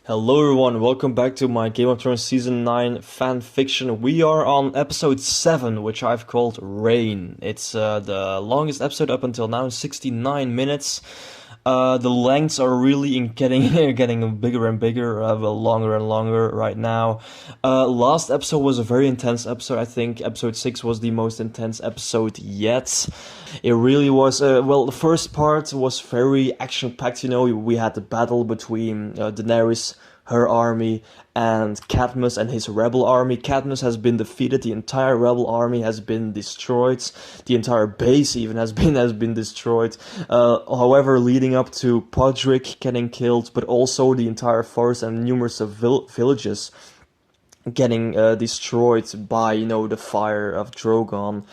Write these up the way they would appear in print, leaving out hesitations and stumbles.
Hello everyone, welcome back to my Game of Thrones Season 9 fan fiction. We are on episode 7, which I've called Rain. It's the longest episode up until now, 69 minutes. The lengths are really getting bigger and bigger, longer and longer right now. Last episode was a very intense episode. I think episode 6 was the most intense episode yet. It really was, the first part was very action-packed, we had the battle between Daenerys, her army, and Cadmus and his rebel army. Cadmus has been defeated, the entire rebel army has been destroyed, the entire base even has been destroyed. However, leading up to Podrick getting killed, but also the entire forest and numerous villages getting destroyed by, the fire of Drogon.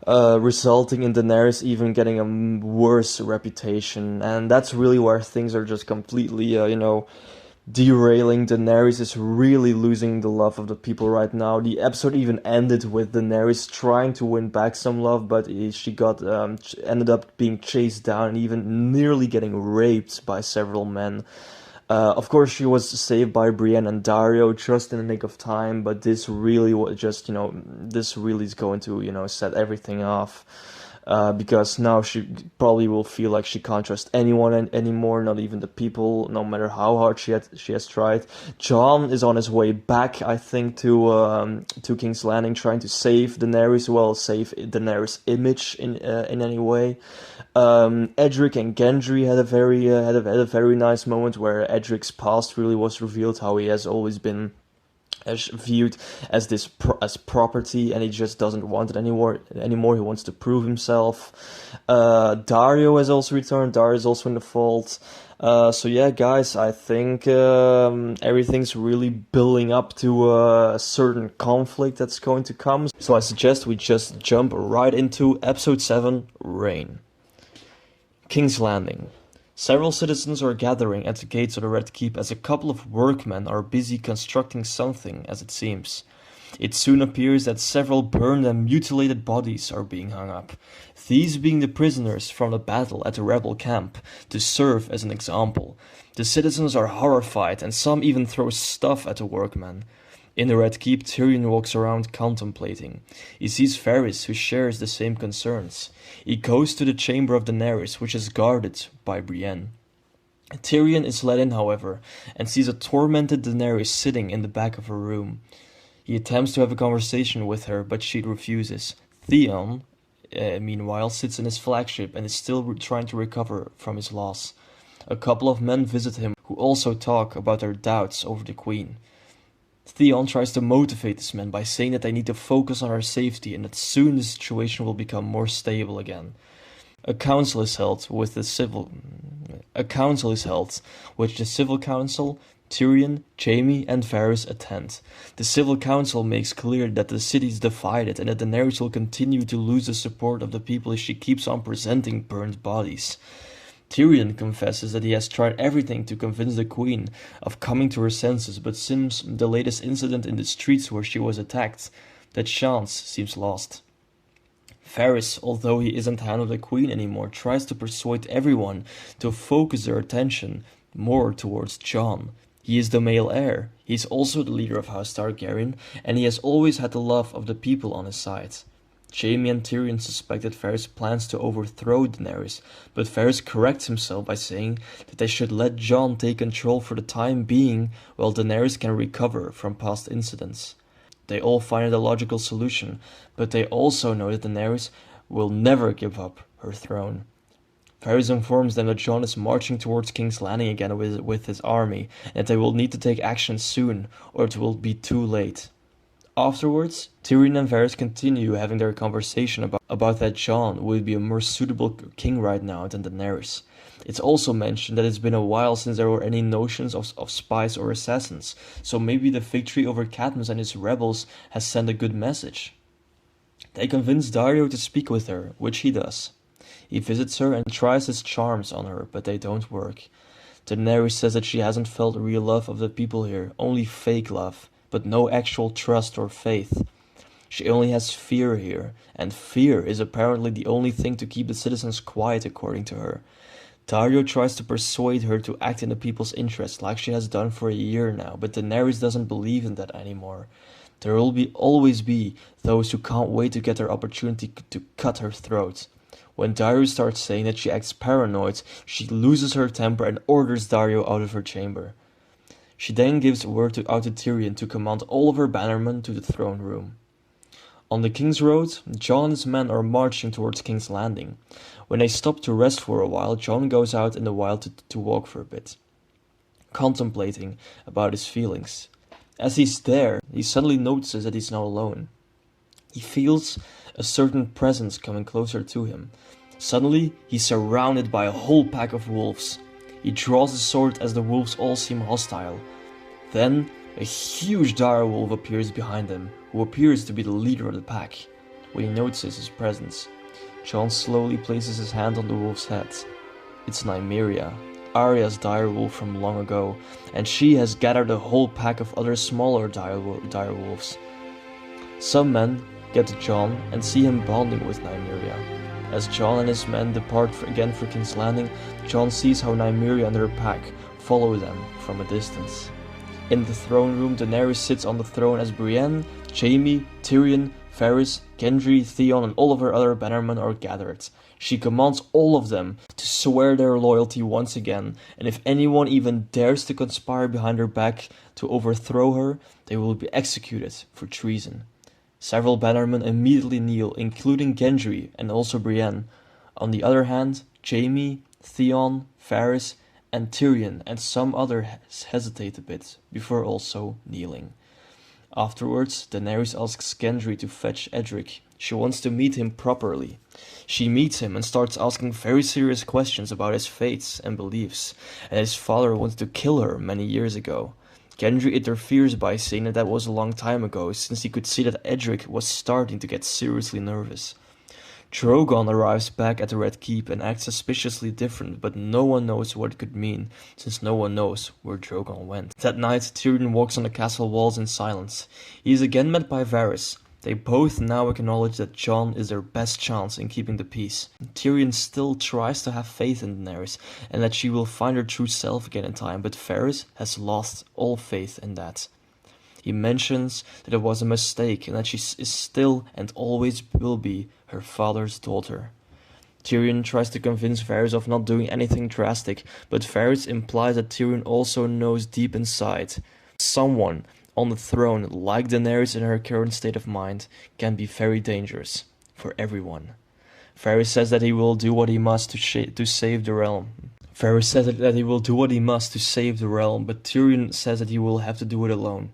Resulting in Daenerys even getting a worse reputation, and that's really where things are just completely, derailing. Daenerys is really losing the love of the people right now. The episode even ended with Daenerys trying to win back some love, but she got ended up being chased down and even nearly getting raped by several men. Of course, she was saved by Brienne and Dario just in the nick of time, but this really was just, this really is going to, set everything off. Because now she probably will feel like she can't trust anyone anymore, not even the people, no matter how hard she has tried. Jon is on his way back, I think, to King's Landing, trying to save Daenerys, save Daenerys' image in any way. Edric and Gendry had a very nice moment where Edric's past really was revealed, how he has always been viewed as as property, and he just doesn't want it anymore. He wants to prove himself. Dario has also returned. Dario is also in the fold. So yeah, guys, I think everything's really building up to a certain conflict that's going to come. So I suggest we just jump right into episode 7, Rain. King's Landing. Several citizens are gathering at the gates of the Red Keep as a couple of workmen are busy constructing something, as it seems. It soon appears that several burned and mutilated bodies are being hung up, these being the prisoners from the battle at the rebel camp, to serve as an example. The citizens are horrified, and some even throw stuff at the workmen. In the Red Keep, Tyrion walks around contemplating. He sees Varys, who shares the same concerns. He goes to the chamber of Daenerys, which is guarded by Brienne. Tyrion is let in, however, and sees a tormented Daenerys sitting in the back of her room. He attempts to have a conversation with her, but she refuses. Theon, meanwhile, sits in his flagship and is still trying to recover from his loss. A couple of men visit him, who also talk about their doubts over the Queen. Theon tries to motivate these men by saying that they need to focus on her safety and that soon the situation will become more stable again. A council is held, which the civil council, Tyrion, Jaime, and Varys attend. The civil council makes clear that the city is divided and that Daenerys will continue to lose the support of the people if she keeps on presenting burned bodies. Tyrion confesses that he has tried everything to convince the Queen of coming to her senses, but since the latest incident in the streets where she was attacked, that chance seems lost. Varys, although he isn't Hand of the Queen anymore, tries to persuade everyone to focus their attention more towards Jon. He is the male heir, he is also the leader of House Targaryen, and he has always had the love of the people on his side. Jaime and Tyrion suspect that Varys plans to overthrow Daenerys, but Varys corrects himself by saying that they should let Jon take control for the time being while Daenerys can recover from past incidents. They all find it a logical solution, but they also know that Daenerys will never give up her throne. Varys informs them that Jon is marching towards King's Landing again with his army, and that they will need to take action soon, or it will be too late. Afterwards, Tyrion and Varys continue having their conversation about that Jon would be a more suitable king right now than Daenerys. It's also mentioned that it's been a while since there were any notions of spies or assassins, so maybe the victory over Cadmus and his rebels has sent a good message. They convince Dario to speak with her, which he does. He visits her and tries his charms on her, but they don't work. Daenerys says that she hasn't felt real love of the people here, only fake love, but no actual trust or faith. She only has fear here, and fear is apparently the only thing to keep the citizens quiet, according to her. Dario tries to persuade her to act in the people's interest like she has done for a year now, but Daenerys doesn't believe in that anymore. There will always be those who can't wait to get their opportunity to cut her throat. When Dario starts saying that she acts paranoid, she loses her temper and orders Dario out of her chamber. She then gives word to Tyrion to command all of her bannermen to the throne room. On the King's Road, Jon and his men are marching towards King's Landing. When they stop to rest for a while, Jon goes out in the wild to walk for a bit, contemplating about his feelings. As he's there, he suddenly notices that he's not alone. He feels a certain presence coming closer to him. Suddenly, he's surrounded by a whole pack of wolves. He draws his sword as the wolves all seem hostile. Then, a huge dire wolf appears behind him, who appears to be the leader of the pack. When he notices his presence, Jon slowly places his hand on the wolf's head. It's Nymeria, Arya's dire wolf from long ago, and she has gathered a whole pack of other smaller dire wolves. Some men get to Jon and see him bonding with Nymeria. As Jon and his men depart again for King's Landing, Jon sees how Nymeria and her pack follow them from a distance. In the throne room, Daenerys sits on the throne as Brienne, Jaime, Tyrion, Varys, Gendry, Theon and all of her other bannermen are gathered. She commands all of them to swear their loyalty once again, and if anyone even dares to conspire behind her back to overthrow her, they will be executed for treason. Several bannermen immediately kneel, including Gendry and also Brienne. On the other hand, Jaime, Theon, Varys and Tyrion and some others hesitate a bit before also kneeling. Afterwards, Daenerys asks Gendry to fetch Edric. She wants to meet him properly. She meets him and starts asking very serious questions about his faiths and beliefs, and his father wanted to kill her many years ago. Gendry interferes by saying that was a long time ago, since he could see that Edric was starting to get seriously nervous. Drogon arrives back at the Red Keep and acts suspiciously different, but no one knows what it could mean, since no one knows where Drogon went. That night, Tyrion walks on the castle walls in silence. He is again met by Varys. They both now acknowledge that Jon is their best chance in keeping the peace. Tyrion still tries to have faith in Daenerys, and that she will find her true self again in time, but Varys has lost all faith in that. He mentions that it was a mistake and that she is still and always will be her father's daughter. Tyrion tries to convince Varys of not doing anything drastic, but Varys implies that Tyrion also knows deep inside. Someone on the throne, like Daenerys in her current state of mind, can be very dangerous for everyone. Varys says that he will do what he must to save the realm. Varys says that he will do what he must to save the realm, but Tyrion says that he will have to do it alone.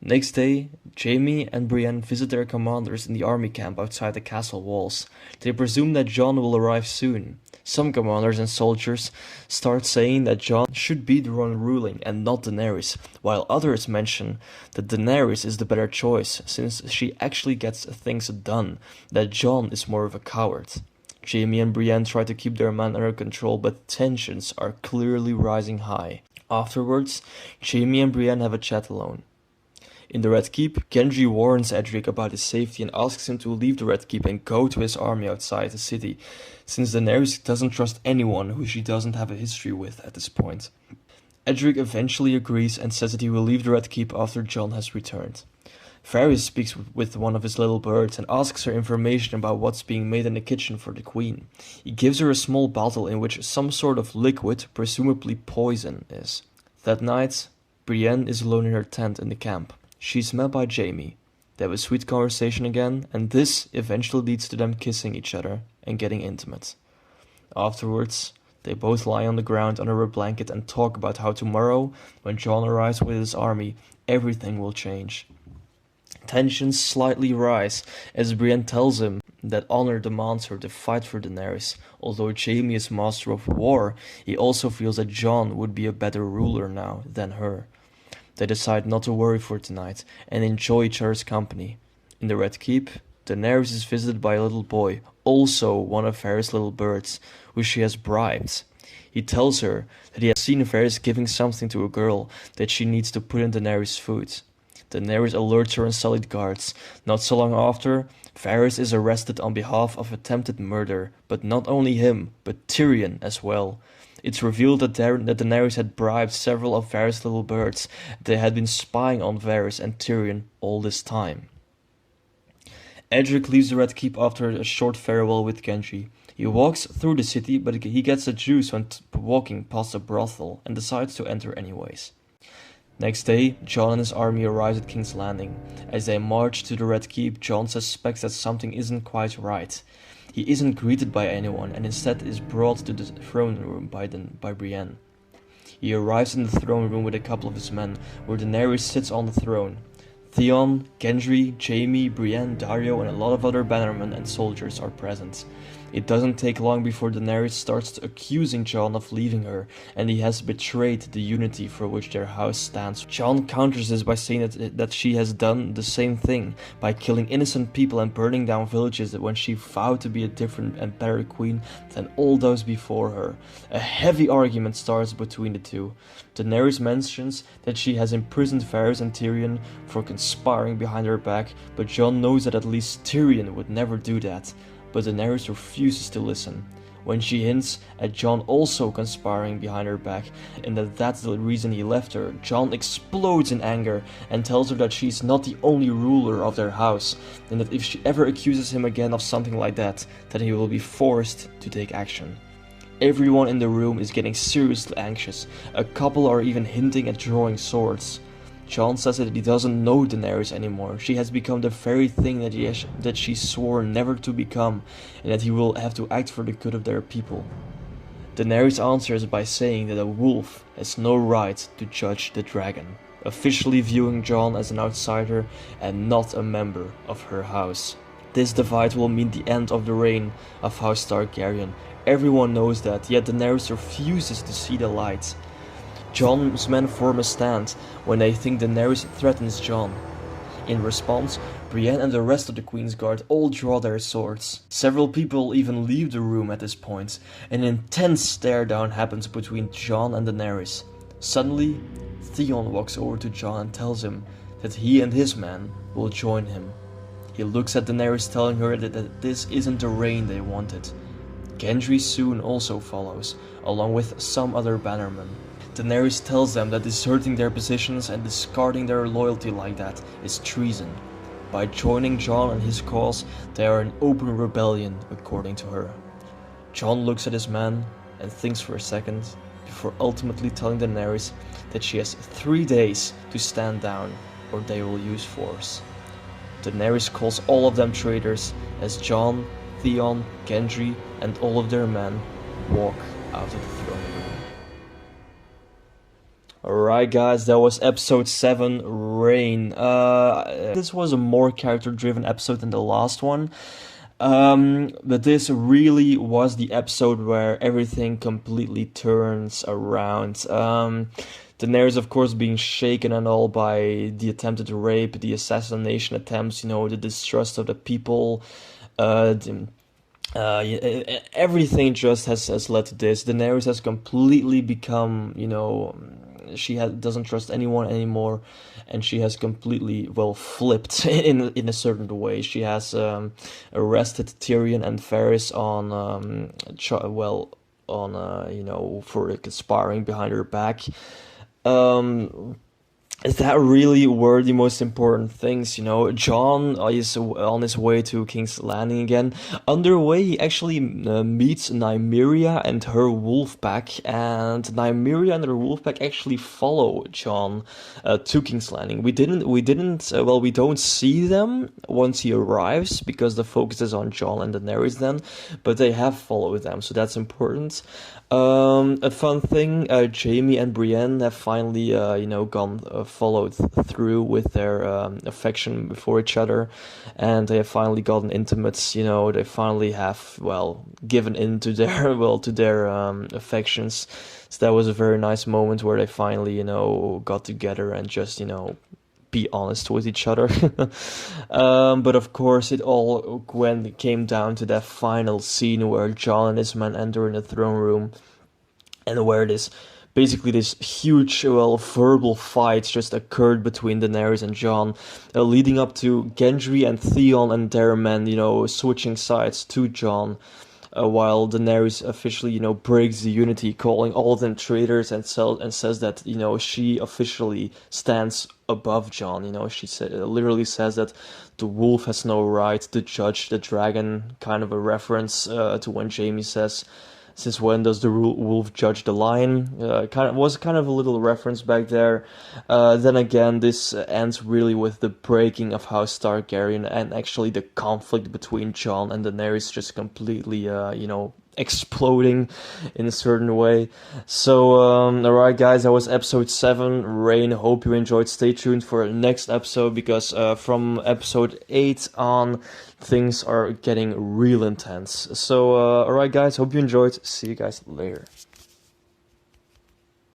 Next day, Jaime and Brienne visit their commanders in the army camp outside the castle walls. They presume that Jon will arrive soon. Some commanders and soldiers start saying that Jon should be the one ruling and not Daenerys, while others mention that Daenerys is the better choice since she actually gets things done, that Jon is more of a coward. Jaime and Brienne try to keep their men under control, but tensions are clearly rising high. Afterwards, Jaime and Brienne have a chat alone. In the Red Keep, Gendry warns Edric about his safety and asks him to leave the Red Keep and go to his army outside the city, since Daenerys doesn't trust anyone who she doesn't have a history with at this point. Edric eventually agrees and says that he will leave the Red Keep after Jon has returned. Varys speaks with one of his little birds and asks her information about what's being made in the kitchen for the queen. He gives her a small bottle in which some sort of liquid, presumably poison, is. That night, Brienne is alone in her tent in the camp. She's met by Jaime. They have a sweet conversation again, and this eventually leads to them kissing each other and getting intimate. Afterwards, they both lie on the ground under a blanket and talk about how tomorrow, when Jon arrives with his army, everything will change. Tensions slightly rise as Brienne tells him that honor demands her to fight for Daenerys. Although Jaime is master of war, he also feels that Jon would be a better ruler now than her. They decide not to worry for tonight and enjoy each other's company. In the Red Keep, Daenerys is visited by a little boy, also one of Varys' little birds, who she has bribed. He tells her that he has seen Varys giving something to a girl that she needs to put in Daenerys' food. Daenerys alerts her and sullied guards. Not so long after, Varys is arrested on behalf of attempted murder, but not only him, but Tyrion as well. It's revealed that Daenerys had bribed several of Varys' little birds. They had been spying on Varys and Tyrion all this time. Edric leaves the Red Keep after a short farewell with Gendry. He walks through the city, but he gets a juice when walking past a brothel and decides to enter anyways. Next day, Jon and his army arrive at King's Landing. As they march to the Red Keep, Jon suspects that something isn't quite right. He isn't greeted by anyone and instead is brought to the throne room by Brienne. He arrives in the throne room with a couple of his men, where Daenerys sits on the throne. Theon, Gendry, Jaime, Brienne, Daario and a lot of other bannermen and soldiers are present. It doesn't take long before Daenerys starts accusing Jon of leaving her, and he has betrayed the unity for which their house stands. Jon counters this by saying that she has done the same thing, by killing innocent people and burning down villages when she vowed to be a different and better queen than all those before her. A heavy argument starts between the two. Daenerys mentions that she has imprisoned Varys and Tyrion for conspiring behind her back, but Jon knows that at least Tyrion would never do that. But Daenerys refuses to listen. When she hints at Jon also conspiring behind her back and that that's the reason he left her, Jon explodes in anger and tells her that she's not the only ruler of their house, and that if she ever accuses him again of something like that, then he will be forced to take action. Everyone in the room is getting seriously anxious. A couple are even hinting at drawing swords. Jon says that he doesn't know Daenerys anymore. She has become the very thing that she swore never to become, and that he will have to act for the good of their people. Daenerys answers by saying that a wolf has no right to judge the dragon, officially viewing Jon as an outsider and not a member of her house. This divide will mean the end of the reign of House Targaryen. Everyone knows that, yet Daenerys refuses to see the light. Jon's men form a stand when they think Daenerys threatens Jon. In response, Brienne and the rest of the Queen's Guard all draw their swords. Several people even leave the room at this point. An intense stare-down happens between Jon and Daenerys. Suddenly, Theon walks over to Jon and tells him that he and his men will join him. He looks at Daenerys, telling her that this isn't the reign they wanted. Gendry soon also follows, along with some other bannermen. Daenerys tells them that deserting their positions and discarding their loyalty like that is treason. By joining Jon and his cause, they are in open rebellion, according to her. Jon looks at his men and thinks for a second, before ultimately telling Daenerys that she has 3 days to stand down, or they will use force. Daenerys calls all of them traitors as Jon, Theon, Gendry, and all of their men walk out of the throne room. Alright guys, that was episode 7, Reign. This was a more character-driven episode than the last one. But this really was the episode where everything completely turns around. Daenerys, of course, being shaken and all by the attempted rape, the assassination attempts, the distrust of the people, everything just has led to this. Daenerys has completely become, she doesn't trust anyone anymore, and she has completely, flipped in a certain way. She has arrested Tyrion and Varys for conspiring behind her back. That really were the most important things, Jon is on his way to King's Landing again. Underway, he actually meets Nymeria and her wolf pack, and Nymeria and her wolf pack actually follow Jon to King's Landing. We don't see them once he arrives, because the focus is on Jon and Daenerys then, but they have followed them, so that's important. A fun thing, Jaime and Brienne have finally, followed through with their affection for each other, and they have finally gotten intimate. They finally have, given in to their affections. So that was a very nice moment where they finally, got together and just, be honest with each other. But of course, it all came down to that final scene where Jon and his men enter in the throne room, and where this basically this huge, well, verbal fight just occurred between Daenerys and Jon, leading up to Gendry and Theon and their men, switching sides to Jon. While Daenerys officially, breaks the unity, calling all of them traitors, and says that, she officially stands above Jon. She literally says that the wolf has no right to judge the dragon, kind of a reference to when Jaime says, "Since when does the wolf judge the lion?" Kind of a little reference back there. Then again, this ends really with the breaking of House Targaryen, and actually the conflict between Jon and Daenerys just completely, exploding in a certain way. So, alright guys, that was episode 7, Rain. Hope you enjoyed. Stay tuned for the next episode, because from episode 8 on, things are getting real intense. So, alright guys, hope you enjoyed. See you guys later.